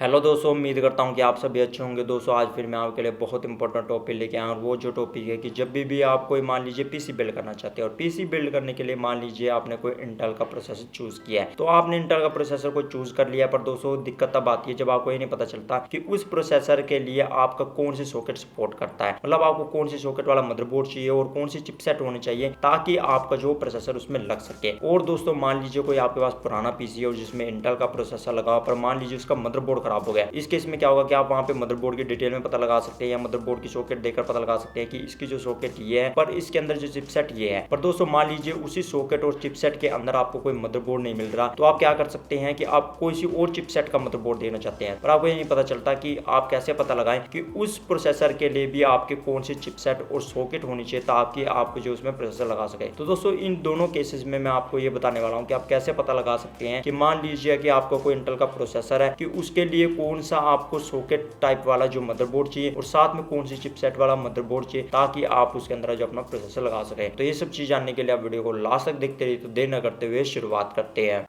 Hello दोस्तों, उम्मीद करता हूँ कि आप सभी अच्छे होंगे। दोस्तों आज फिर मैं आपके लिए बहुत इंपॉर्टेंट टॉपिक लेके आया हूँ और वो जो टॉपिक है कि जब भी आप कोई मान लीजिए पीसी बिल्ड करना चाहते हैं और पीसी बिल्ड करने के लिए मान लीजिए आपने कोई इंटेल का प्रोसेसर चूज़ किया है। तो आपने इंटेल का प्रोसेसर को चूज़ कर लिया, पर दोस्तों दिक्कत तब आती है जब आपको ये नहीं पता चलता कि उस प्रोसेसर के लिए आपका कौन सी सॉकेट सपोर्ट करता है। मतलब आपको कौन सी सॉकेट वाला मदरबोर्ड चाहिए और कौन सी चिपसेट होनी चाहिए ताकि आपका जो प्रोसेसर उसमें लग सके। और दोस्तों मान लीजिए कोई आपके पास पुराना पीसी है और जिसमें इंटेल का प्रोसेसर लगा, पर मान लीजिए उसका मदरबोर्ड खराब हो गया। इस केस में क्या होगा कि आप वहां पे मदरबोर्ड की डिटेल में पता लगा सकते हैं या मदरबोर्ड की सॉकेट देखकर पता लगा सकते हैं कि इसकी जो सॉकेट ये है पर इसके अंदर जो चिपसेट ये है। पर दोस्तों मान लीजिए उसी सॉकेट और चिपसेट के अंदर आपको कोई मदरबोर्ड नहीं मिल रहा, तो आप क्या कर सकते हैं कि आप कोई सी और चिपसेट का मदरबोर्ड देना चाहते हैं, पर आपको ये नहीं पता चलता कि आप कैसे पता लगाएं कि उस प्रोसेसर के लिए भी आपके कौन सी चिपसेट और सॉकेट होनी चाहिए ताकि आप जो उसमें प्रोसेसर लगा सके। तो दोस्तों इन दोनों केसेस में मैं आपको ये बताने वाला हूँ कि आप कैसे पता लगा सकते हैं कि मान लीजिए कि आपको कोई इंटेल का प्रोसेसर है कि उसके लिए कौन सा आपको सॉकेट टाइप वाला जो मदरबोर्ड चाहिए और साथ में कौन सी चिपसेट वाला मदरबोर्ड चाहिए ताकि आप उसके अंदर जो अपना प्रोसेसर लगा सकें। तो ये सब चीज जानने के लिए आप वीडियो को लास्ट तक देखते रहिए। तो देर न करते हुए शुरुआत करते हैं।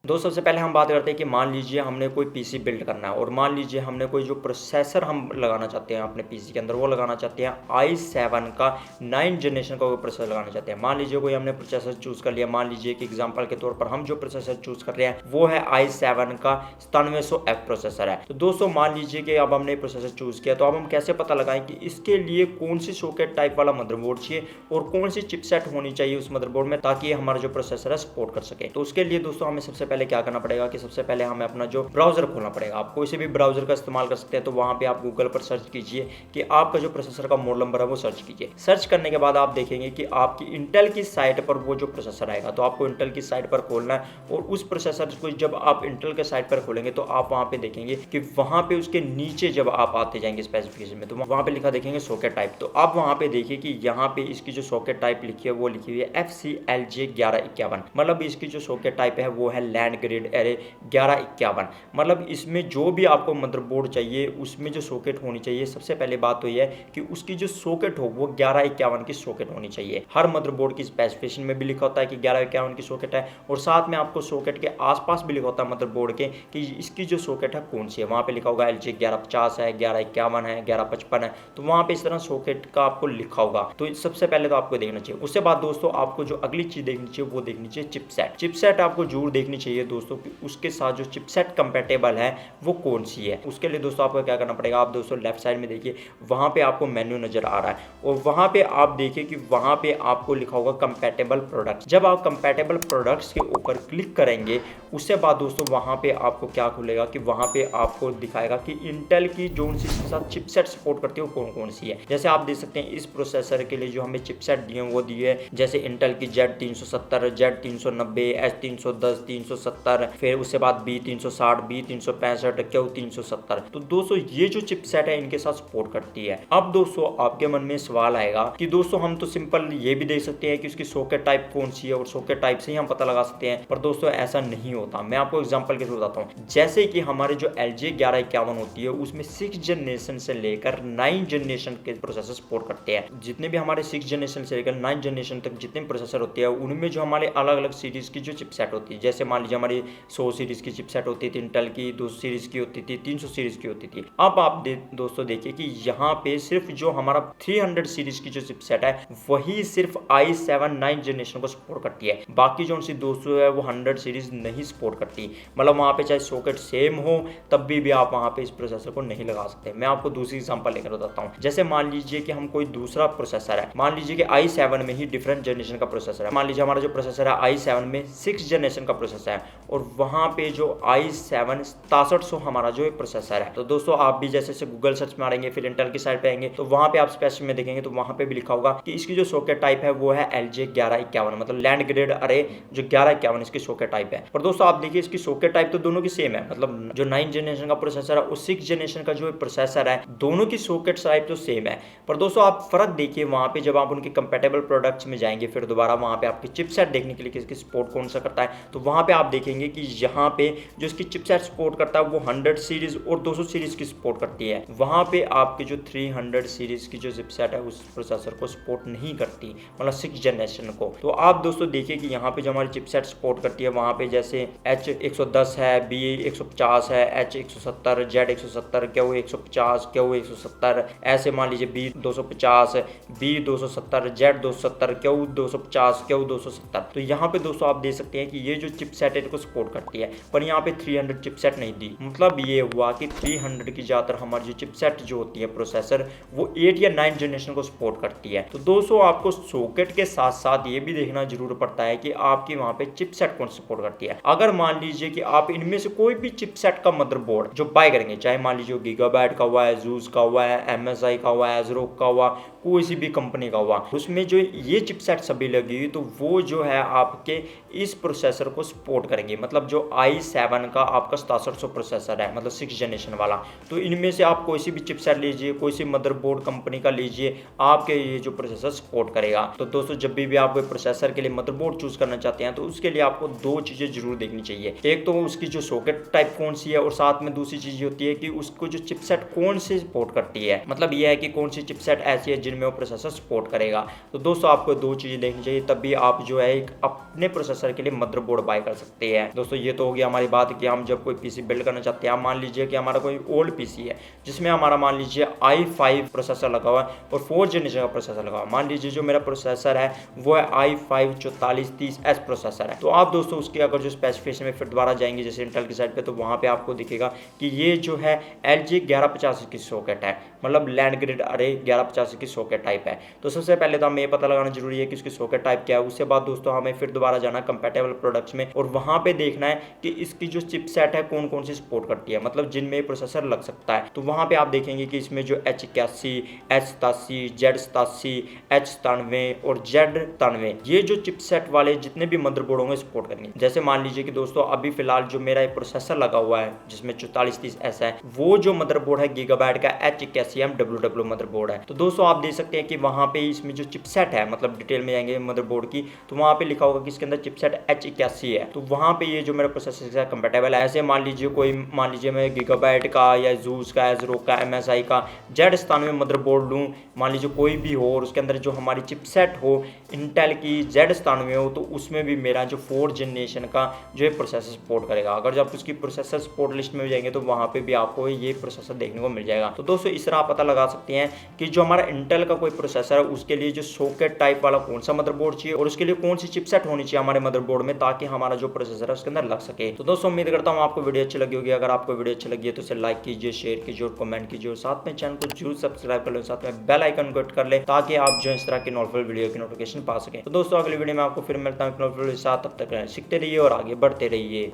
दोस्तों सबसे पहले हम बात करते हैं कि मान लीजिए हमने कोई पीसी बिल्ड करना है और मान लीजिए हमने कोई जो प्रोसेसर हम लगाना चाहते हैं अपने पीसी के अंदर वो लगाना चाहते हैं i7 का 9 जनरेशन का कोई प्रोसेसर लगाना चाहते हैं। मान लीजिए कोई हमने प्रोसेसर चूज कर लिया, मान लीजिए कि एग्जांपल के तौर पर हम जो प्रोसेसर चूज कर रहे हैं वो है i7 का 9700F प्रोसेसर है। तो दोस्तों मान लीजिए कि अब हमने प्रोसेसर चूज किया, तो अब हम कैसे पता लगाएं कि इसके लिए कौन सी सॉकेट टाइप वाला मदरबोर्ड चाहिए और कौन सी चिपसेट होनी चाहिए उस मदरबोर्ड में ताकि हमारा जो प्रोसेसर है सपोर्ट कर सके। तो उसके लिए दोस्तों हमें सबसे पहले क्या करना पड़ेगा कि सबसे पहले हमें अपना जो ब्राउजर खोलना पड़ेगा। आप कोई से भी ब्राउजर का इस्तेमाल कर सकते हैं, तो वहां पे आप गूगल पर सर्च कीजिए कि आपका जो प्रोसेसर का मॉडल नंबर है वो सर्च कीजिए। सर्च करने के बाद आप देखेंगे कि आपकी इंटेल की साइट पर वो जो प्रोसेसर आएगा, तो आपको इंटेल की साइट पर खोलना है और उस प्रोसेसर को जब आप इंटेल के साइट पर खोलेंगे तो आप वहां पे देखेंगे कि वहां पे उसके नीचे जब आप आते जाएंगे स्पेसिफिकेशन में तो वहां पे लिखा देखेंगे सॉकेट टाइप। तो आप वहां पे देखिए कि यहाँ पे इसकी जो सॉकेट टाइप लिखी है वो लिखी हुई है FCLJ1151। मतलब इसकी जो सॉकेट टाइप है वो है लैंड ग्रिड एरे 1151। मतलब इसमें जो भी आपको मदरबोर्ड चाहिए उसमें जो सॉकेट होनी चाहिए, सबसे पहले बात तो यह है कि उसकी जो सॉकेट हो वो 1151 की सॉकेट होनी चाहिए। हर मदरबोर्ड की स्पेसिफिकेशन में भी लिखा होता है कि 1151 की सॉकेट है और साथ में आपको सॉकेट के आसपास भी लिखा होता है मदरबोर्ड के कि इसकी जो सॉकेट है कौन सी है। वहां पे लिखा होगा LG 1150 है, 1151 है, 1155 है। तो वहां पे इस तरह सॉकेट का आपको लिखा होगा। तो सबसे पहले तो आपको देखना चाहिए। उसके बाद दोस्तों आपको जो अगली चीज देखनी चाहिए वो देखनी चाहिए चिपसेट। चिपसेट आपको जरूर देखनी चाहिए दोस्तों कि उसके साथ जो चिपसेट कंपैटिबल है वो कौन सी है। उसके लिए दोस्तों आपको क्या करना पड़ेगा, आप दोस्तों लेफ्ट साइड में देखिए वहां पे आपको मेन्यू नजर आ रहा है और वहां पे आप देखिए कि वहां पे आपको लिखा होगा कंपैटिबल प्रोडक्ट्स। जब आप कंपैटिबल प्रोडक्ट्स के ऊपर क्लिक करेंगे उससे बाद दोस्तों वहां पे आपको क्या खुलेगा कि वहां पे आपको दिखाएगा कि इंटेल की जो सी साथ चिपसेट सपोर्ट करती है वो कौन कौन सी है। जैसे आप देख सकते हैं इस प्रोसेसर के लिए जो हमें चिपसेट दिए वो दिए है जैसे इंटेल की Z370, Z390, H310, 370, फिर उसके बाद B360, B365, Q370। तो दोस्तों ये जो चिपसेट है इनके साथ सपोर्ट करती है। अब दोस्तों आपके मन में सवाल आएगा कि दोस्तों हम तो सिंपल ये भी देख सकते हैं कि उसकी सॉकेट टाइप कौन सी है और सॉकेट टाइप से ही हम पता लगा सकते हैं, पर दोस्तों ऐसा नहीं होता। मैं आपको एग्जांपल के थ्रू बताता हूँ। जैसे कि हमारे जो LG 1151 होती है उसमें 6 जनरेशन से लेकर 9 जनरेशन के प्रोसेसर सपोर्ट करते हैं। जितने भी हमारे 6 जनरेशन से लेकर 9 जनरेशन तक जितने प्रोसेसर होते हैं उनमें जो हमारे अलग अलग सीरीज की जो चिपसेट होती है, जैसे मान लीजिए हमारी 100 सीरीज की चिपसेट होती थी, इंटेल की 200 सीरीज की होती थी, 300 सीरीज की होती थी। अब आप दोस्तों देखिए कि यहाँ पे सिर्फ जो हमारा 300 सीरीज की जो चिपसेट है वही सिर्फ i7 9 जनरेशन को सपोर्ट करती है। बाकी जो उनसी 200 है वो 100 सीरीज नहीं सपोर्ट करती। मतलब वहां पे चाहे सॉकेट सेम हो तब भी आप वहां पे इस प्रोसेसर को नहीं लगा सकते। मैं आपको दूसरी एग्जांपल लेकर बताता हूँ। जैसे मान लीजिए कि हम कोई दूसरा प्रोसेसर है, मान लीजिए कि i7 में ही डिफरेंट जनरेशन का प्रोसेसर है। मान लीजिए हमारा जो प्रोसेसर है i7 में 6 जनरेशन का प्रोसेसर है और वहां पे जो i7 6700 हमारा जो प्रोसेसर है। तो दोस्तों आप भी जैसे गूगल सर्च मारेंगे फिर इंटेल की साइट पे आएंगे तो वहां पे आप स्पेसिफिक में देखेंगे तो वहां पे भी लिखा होगा कि इसकी जो सॉकेट टाइप है वो है LG 1151, मतलब लैंड ग्रेड अरे जो 1151 इसकी सॉकेट टाइप है। पर दोस्तों आप देखिए इसकी सॉकेट टाइप तो दोनों की सेम है। मतलब जो 9 जनरेशन का प्रोसेसर है और 6 जनरेशन का जो प्रोसेसर है दोनों की सॉकेट टाइप तो सेम है। पर दोस्तों आप फर्क देखिए वहां पे जब आप उनके कंपैटिबल प्रोडक्ट्स में जाएंगे फिर दोबारा वहां पे आपकी चिपसेट देखने के लिए किसकी सपोर्ट कौन सा करता है तो वहां पे आप देखेंगे कि यहाँ पे जो इसकी चिपसेट सपोर्ट करता है वो 100 सीरीज और 200 सीरीज की सपोर्ट करती है। वहाँ पे आपके जो 300 सीरीज की जो चिपसेट है उस प्रोसेसर को सपोर्ट नहीं करती, मतलब 6 जनरेशन को। तो आप दोस्तों देखिए कि यहाँ पे जो हमारी चिपसेट सपोर्ट करती है वहाँ पे जैसे H110 है, B150 है, H170, Z170, Q150, Q170, ऐसे मान लीजिए B250, B270, Z270, Q250, Q270। तो यहाँ पे दोस्तों आप देख सकते हैं कि ये जो चिपसेट है इनको सपोर्ट करती है, पर यहाँ पे 300 चिपसेट नहीं दी। मतलब ये हुआ कि 300 की ज़्यादातर हमारी जो चिपसेट जो होती है प्रोसेसर वो 8 या 9 जनरेशन को सपोर्ट करती है। तो दोस्तों आपको सॉकेट के साथ साथ ये भी देखना जरूर पड़ता है कि आपकी वहाँ पे चिपसेट कौन सपोर्ट करती है। अगर मान लीजिए कि आप इनमें से कोई भी चिपसेट का मदरबोर्ड जो बाय करेंगे, चाहे मान लीजिए गीगाबाइट का हुआ है, ASUS का हुआ है, MSI का हुआ है, ASRock का हुआ, कोई सी भी कंपनी का हुआ, उसमें जो ये चिपसेट सभी लगी हुई, तो वो जो है आपके इस प्रोसेसर को सपोर्ट करेंगे। मतलब जो i7 का आपका 6700 प्रोसेसर है, मतलब 6 जनरेशन वाला, तो इनमें से आप कोई सी भी चिपसेट लीजिए, कोई सी मदरबोर्ड कंपनी का लीजिए, आपके ये जो प्रोसेसर सपोर्ट करेगा। तो दोस्तों जब भी आप प्रोसेसर के लिए मदरबोर्ड चूज करना चाहते हैं तो उसके लिए आपको दो चीजें जरूर देखनी चाहिए। एक तो उसकी जो सॉकेट टाइप कौन सी है, और साथ में दूसरी चीज होती है कि उसको जो चिपसेट कौन से सपोर्ट करती है। मतलब यह है कि कौन सी चिपसेट ऐसी है जिनमें वो प्रोसेसर सपोर्ट करेगा। तो दोस्तों आपको दो चीजें देखनी चाहिए, तब भी आप जो है एक अपने प्रोसेसर के लिए मदरबोर्ड बाय कर सकते हैं। दोस्तों ये तो हो गया हमारी बात कि हम जब कोई पीसी बिल्ड करना चाहते हैं। मान लीजिए कि हमारा कोई ओल्ड पीसी है जिसमें हमारा मान लीजिए i5 प्रोसेसर लगा हुआ है और 4 जनरेशन का प्रोसेसर लगा हुआ है। मान लीजिए जो मेरा प्रोसेसर है वो है i5 4430S प्रोसेसर है। तो आप दोस्तों उसके अगर जो स्पेसिफिकेशन में फिर दोबारा जाएंगे जैसे इंटेल की साइड पे, तो वहाँ पे आपको दिखेगा कि ये जो है LG 1185 की सॉकेट है, मतलब लैंड ग्रिड अरे 1185 की सॉकेट टाइप है। तो सबसे पहले तो हमें ये पता लगाना जरूरी है कि उसकी सॉकेट टाइप क्या है। उसके बाद दोस्तों हमें फिर दोबारा जाना कंपैटिबल प्रोडक्ट्स में और वहाँ पे देखना है कि इसकी जो चिपसेट है कौन कौन सी सपोर्ट करती है, मतलब जिनमें प्रोसेसर लग सकता है। तो वहाँ पे आप देखेंगे कि इसमें जो H81, H87, Z87, H97 और Z93 ये जो चिपसेट वाले जितने भी मदरबोर्ड होंगे सपोर्ट करेंगे। जैसे मान लीजिए कि दोस्तों अभी फिलहाल जो मेरा एक प्रोसेसर लगा हुआ है जिसमें 4430S है, वो जो मदरबोर्ड है गीगाबाइट का H81WW मदरबोर्ड है। तो दोस्तों आप देख सकते हैं कि वहाँ पे इसमें जो चिपसेट है, मतलब डिटेल में जाएंगे मदरबोर्ड की, तो वहाँ पे लिखा होगा कि इसके अंदर चिपसेट H81 है। तो वहाँ पे ये जो मेरा प्रोसेसर से कंपैटिबल है। ऐसे मान लीजिए मैं गीगाबाइट का या ASUS का, ASRock का, MSI का Z97 मदरबोर्ड लूँ, मान लीजिए कोई भी हो, और उसके अंदर जो हमारी चिपसेट हो इंटेल की Z97 हो, तो उसमें भी मेरा जो 4 जनरेशन का जो है प्रोसेसर सपोर्ट करेगा। अगर जब उसकी प्रोसेसर सपोर्ट लिस्ट में जाएंगे तो वहाँ पे भी आपको ये प्रोसेसर देखने को मिल जाएगा। तो दोस्तों इस तरह आप पता लगा सकते हैं कि जो हमारा इंटेल का कोई प्रोसेसर है उसके लिए जो सॉकेट टाइप वाला कौन सा मदरबोर्ड चाहिए और उसके लिए कौन सी चिपसेट होनी चाहिए हमारे मदरबोर्ड में, ताकि हमारा जो प्रोसेसर है उसके अंदर लग सके। तो दोस्तों उम्मीद करता हूँ आपको वीडियो अच्छी लगी होगी। अगर आपको वीडियो अच्छी लगी है तो इसे लाइक कीजिए, शेयर कीजिए और कमेंट कीजिए, और साथ में चैनल को जरूर सब्सक्राइब कर ले, साथ में बेल आइकन को हिट कर ले ताकि आप जो इस तरह की नॉर्मल वीडियो की नोटिफिकेशन पा सके। तो दोस्तों अगली वीडियो में आपको फिर मिलता हूँ नॉर्मल वीडियो के साथ। तब तक सीखते रहिए और आगे बढ़ते रहिए।